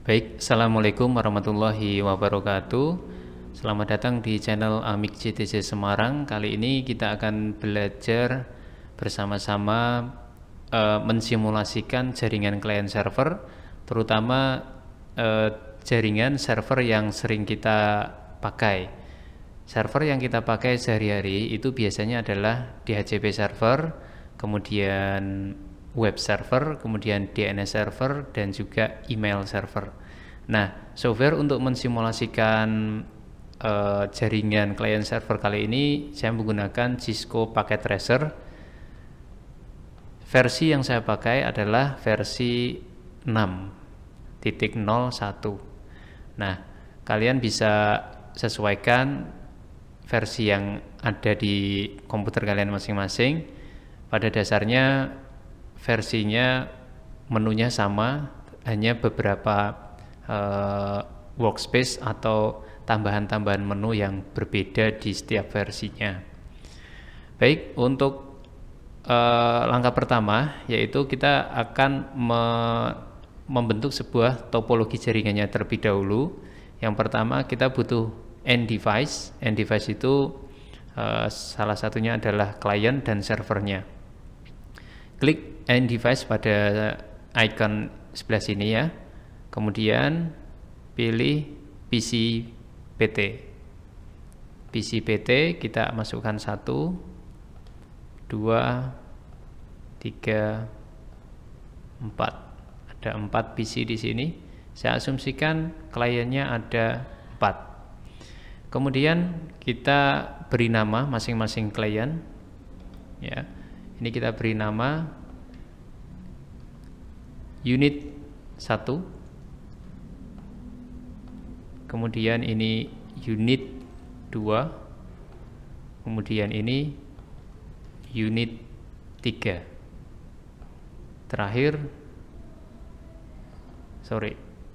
Baik, Assalamualaikum warahmatullahi wabarakatuh. Selamat datang di channel Amik JTC Semarang. Kali ini kita akan belajar bersama-sama mensimulasikan jaringan client server, terutama jaringan server yang sering kita pakai. Server yang kita pakai sehari-hari itu biasanya adalah DHCP server, kemudian web server, kemudian DNS server, dan juga email server. Nah, software untuk mensimulasikan jaringan client server kali ini saya menggunakan Cisco Packet Tracer. Versi yang saya pakai adalah versi 6.01. Nah, kalian bisa sesuaikan versi yang ada di komputer kalian masing-masing. Pada dasarnya versinya menunya sama, hanya beberapa workspace atau tambahan-tambahan menu yang berbeda di setiap versinya. Baik, untuk langkah pertama yaitu kita akan membentuk sebuah topologi jaringannya terlebih dahulu. Yang pertama kita butuh end device. End device itu salah satunya adalah client dan servernya. Klik end device pada icon sebelah sini ya. Kemudian pilih PC PT. PC PT kita masukkan 1, 2, 3, 4. Ada 4 PC di sini. Saya asumsikan kliennya ada 4. Kemudian kita beri nama masing-masing klien ya. Ini kita beri nama unit 1, kemudian ini unit 2, kemudian ini unit 3. Terakhir,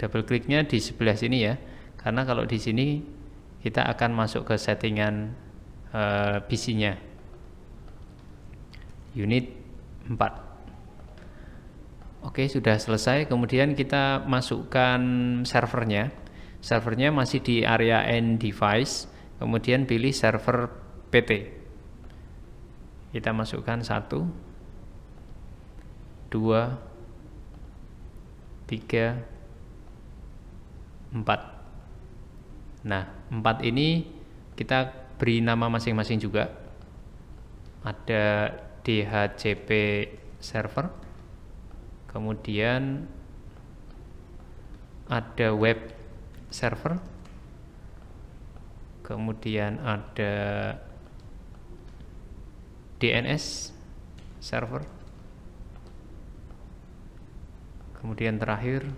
double kliknya di sebelah sini ya, karena kalau di sini kita akan masuk ke settingan PC-nya. Unit 4. Oke, sudah selesai. Kemudian kita masukkan servernya. Servernya masih di area end device. Kemudian pilih server PT. Kita masukkan 1, 2, 3, 4. Nah, 4 ini kita beri nama masing-masing juga. Ada DHCP server, kemudian ada web server, kemudian ada DNS server, kemudian terakhir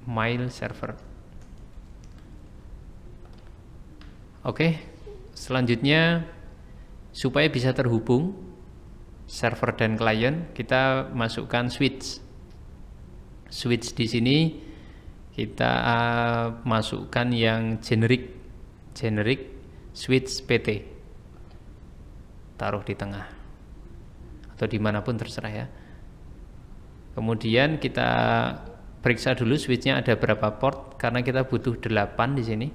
mail server. Oke, selanjutnya supaya bisa terhubung server dan klien, kita masukkan switch. Switch di sini kita masukkan yang generic switch PT. Taruh di tengah atau dimanapun terserah ya. Kemudian kita periksa dulu switchnya ada berapa port, karena kita butuh 8 di sini.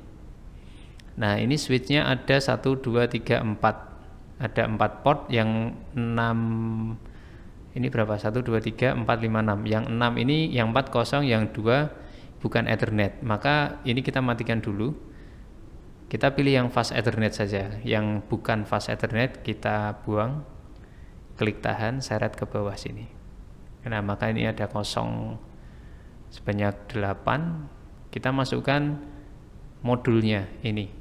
Nah, ini switchnya ada 1, 2, 3, 4. Ada 4 port, yang 6 ini berapa? 1, 2, 3, 4, 5, 6. Yang 6 ini, yang 4 kosong, yang 2 bukan Ethernet. Maka ini kita matikan dulu. Kita pilih yang fast Ethernet saja. Yang bukan fast Ethernet kita buang. Klik tahan, seret ke bawah sini. Nah, maka ini ada kosong sebanyak 8. Kita masukkan modulnya ini.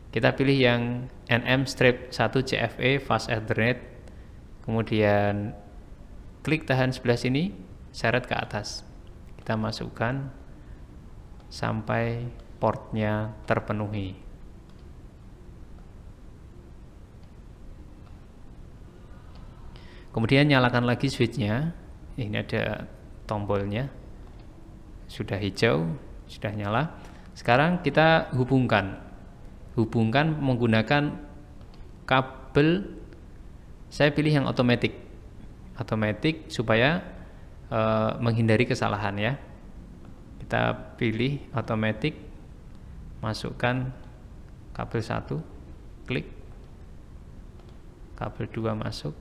Kita pilih yang NM-1CFE fast Ethernet. Kemudian klik tahan sebelah sini, seret ke atas. Kita masukkan sampai portnya terpenuhi. Kemudian nyalakan lagi switchnya. Ini ada tombolnya. Sudah hijau, sudah nyala. Sekarang kita hubungkan menggunakan kabel. Saya pilih yang otomatis supaya menghindari kesalahan ya. Kita pilih automatic, masukkan kabel 1, klik, kabel 2 masuk,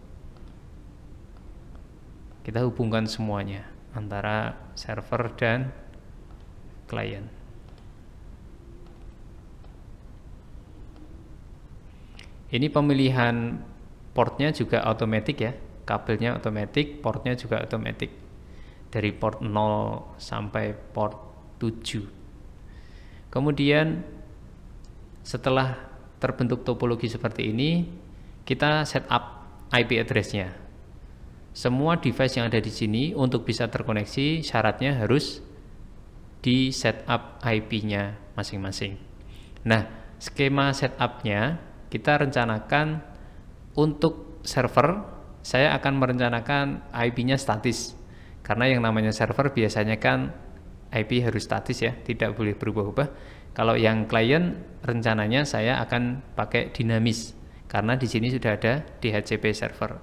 kita hubungkan semuanya antara server dan klien. Ini pemilihan portnya juga otomatis ya, kabelnya otomatis, portnya juga otomatis, dari port 0 sampai port 7. Kemudian setelah terbentuk topologi seperti ini, kita setup IP address-nya. Semua device yang ada di sini untuk bisa terkoneksi syaratnya harus di setup IP-nya masing-masing. Nah, skema setup-nya kita rencanakan untuk server, saya akan merencanakan IP-nya statis. Karena yang namanya server biasanya kan IP harus statis ya, tidak boleh berubah-ubah. Kalau yang klien rencananya saya akan pakai dinamis karena di sini sudah ada DHCP server.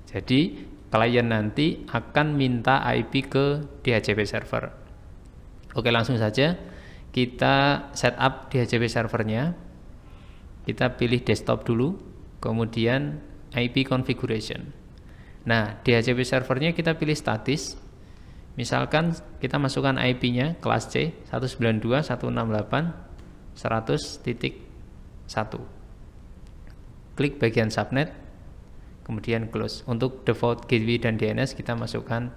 Jadi klien nanti akan minta IP ke DHCP server. Oke, langsung saja kita setup DHCP servernya. Kita pilih desktop dulu, kemudian IP configuration. Nah, DHCP servernya kita pilih statis. Misalkan kita masukkan IP-nya kelas C 192.168.100.1. Klik bagian subnet, kemudian close. Untuk default gateway dan DNS kita masukkan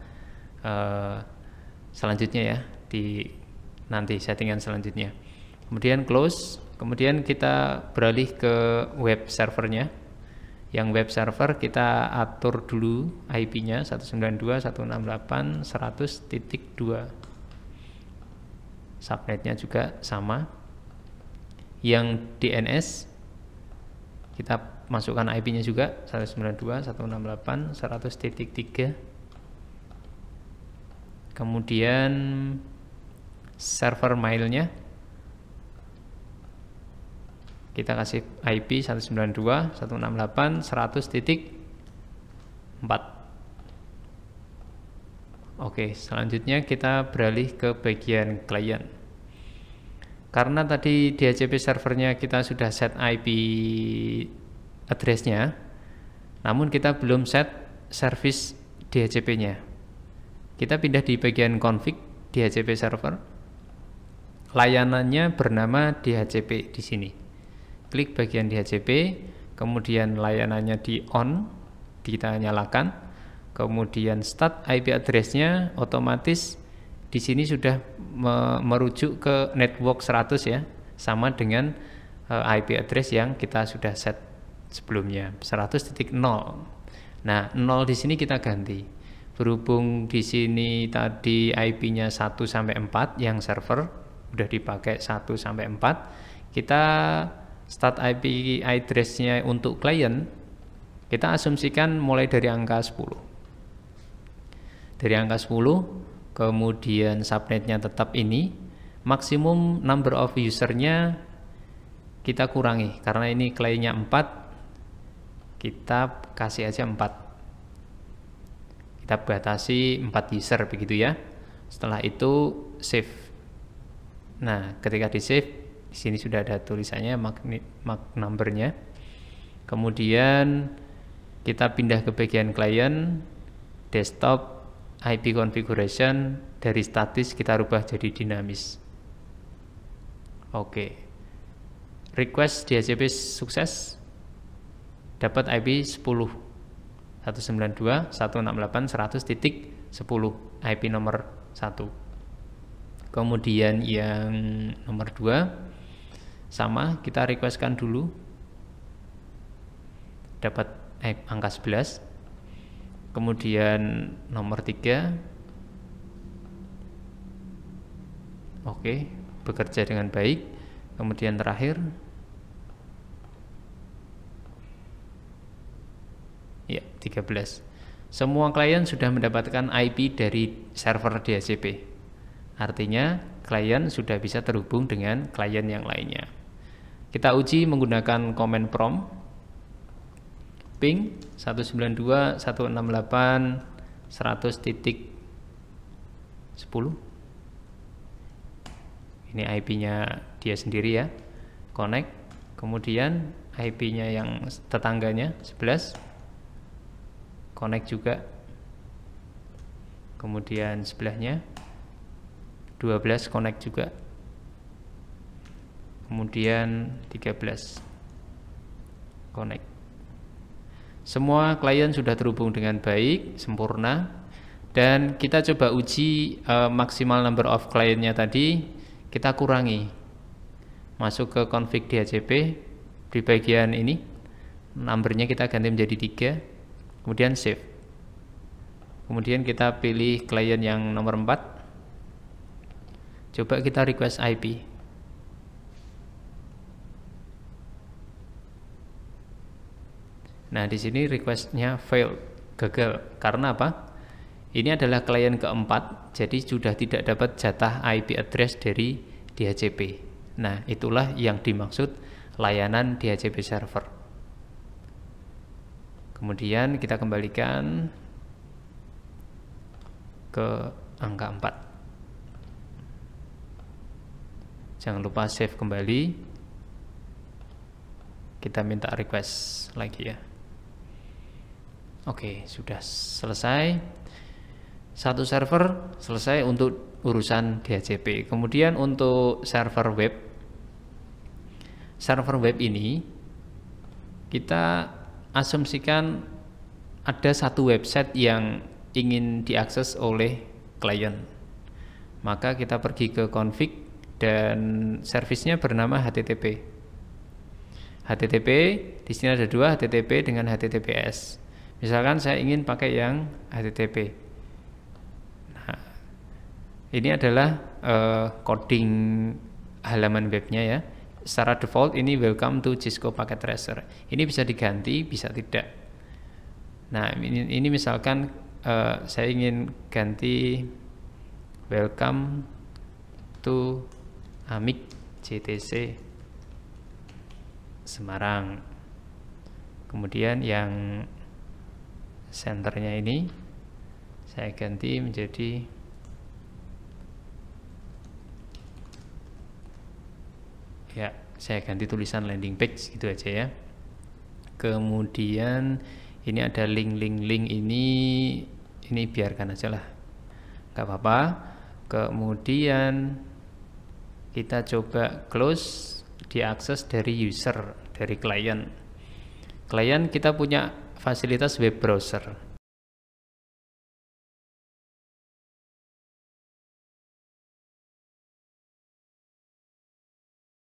selanjutnya ya, di nanti settingan selanjutnya. Kemudian close. Kemudian kita beralih ke web servernya. Yang web server kita atur dulu IP-nya 192.168.100.2. Subnetnya juga sama. Yang DNS kita masukkan IP-nya juga 192.168.100.3. Kemudian server mailnya kita kasih IP 192.168.100.4. Oke, selanjutnya kita beralih ke bagian klien. Karena tadi DHCP servernya kita sudah set IP address-nya, namun kita belum set service DHCP-nya. Kita pindah di bagian config DHCP server. Layanannya bernama DHCP di sini. Klik bagian DHCP, kemudian layanannya di on, kita nyalakan, kemudian start IP address-nya otomatis di sini sudah merujuk ke network 100 ya, sama dengan IP address yang kita sudah set sebelumnya 100.0. Nah, 0 di sini kita ganti. Berhubung di sini tadi IP-nya 1 sampai 4 yang server udah dipakai 1 sampai 4, kita start IP address-nya untuk klien kita asumsikan mulai dari angka 10. Dari angka 10, kemudian subnetnya tetap ini, maksimum number of user-nya kita kurangi karena ini kliennya 4, kita kasih aja 4. Kita batasi 4 user begitu ya. Setelah itu save. Nah, ketika di save di sini sudah ada tulisannya mag number-nya. Kemudian kita pindah ke bagian klien, desktop, IP configuration, dari statis kita rubah jadi dinamis. Oke. Request DHCP sukses. Dapat IP 10. 192.168.100.10 IP nomor 1. Kemudian yang nomor 2 sama, kita requestkan dulu, dapat angka 11. Kemudian nomor 3, oke, bekerja dengan baik. Kemudian terakhir ya 13. Semua klien sudah mendapatkan IP dari server DHCP. Artinya klien sudah bisa terhubung dengan klien yang lainnya. Kita uji menggunakan command prompt ping 192.168.100.10. ini IP-nya dia sendiri ya, connect. Kemudian IP-nya yang tetangganya 11 connect juga. Kemudian sebelahnya 12 connect juga. Kemudian 13 connect. Semua klien sudah terhubung dengan baik, sempurna. Dan kita coba uji maksimal number of kliennya tadi, kita kurangi. Masuk ke config DHCP, di bagian ini, numbernya kita ganti menjadi 3, kemudian save. Kemudian kita pilih klien yang nomor 4. Coba kita request IP. Nah, di sini requestnya failed, gagal. Karena apa? Ini adalah klien keempat, jadi sudah tidak dapat jatah IP address dari DHCP. Nah, itulah yang dimaksud layanan DHCP server. Kemudian kita kembalikan ke angka 4. Jangan lupa save kembali. Kita minta request lagi ya. Oke, sudah selesai. Satu server selesai untuk urusan DHCP. Kemudian untuk server web ini kita asumsikan ada satu website yang ingin diakses oleh klien. Maka kita pergi ke config dan servisnya bernama HTTP. HTTP di sini ada dua, HTTP dengan HTTPS. Misalkan saya ingin pakai yang HTTP. Ini adalah coding halaman webnya ya. Secara default ini welcome to Cisco Packet Tracer. Ini bisa diganti, bisa tidak. Nah, ini misalkan saya ingin ganti welcome to AMIC CTC Semarang. Kemudian yang senternya ini saya ganti menjadi ya, saya ganti tulisan landing page gitu aja ya. Kemudian ini ada link ini biarkan aja lah, nggak apa-apa. Kemudian kita coba close, diakses dari user, dari klien. Klien kita punya fasilitas web browser.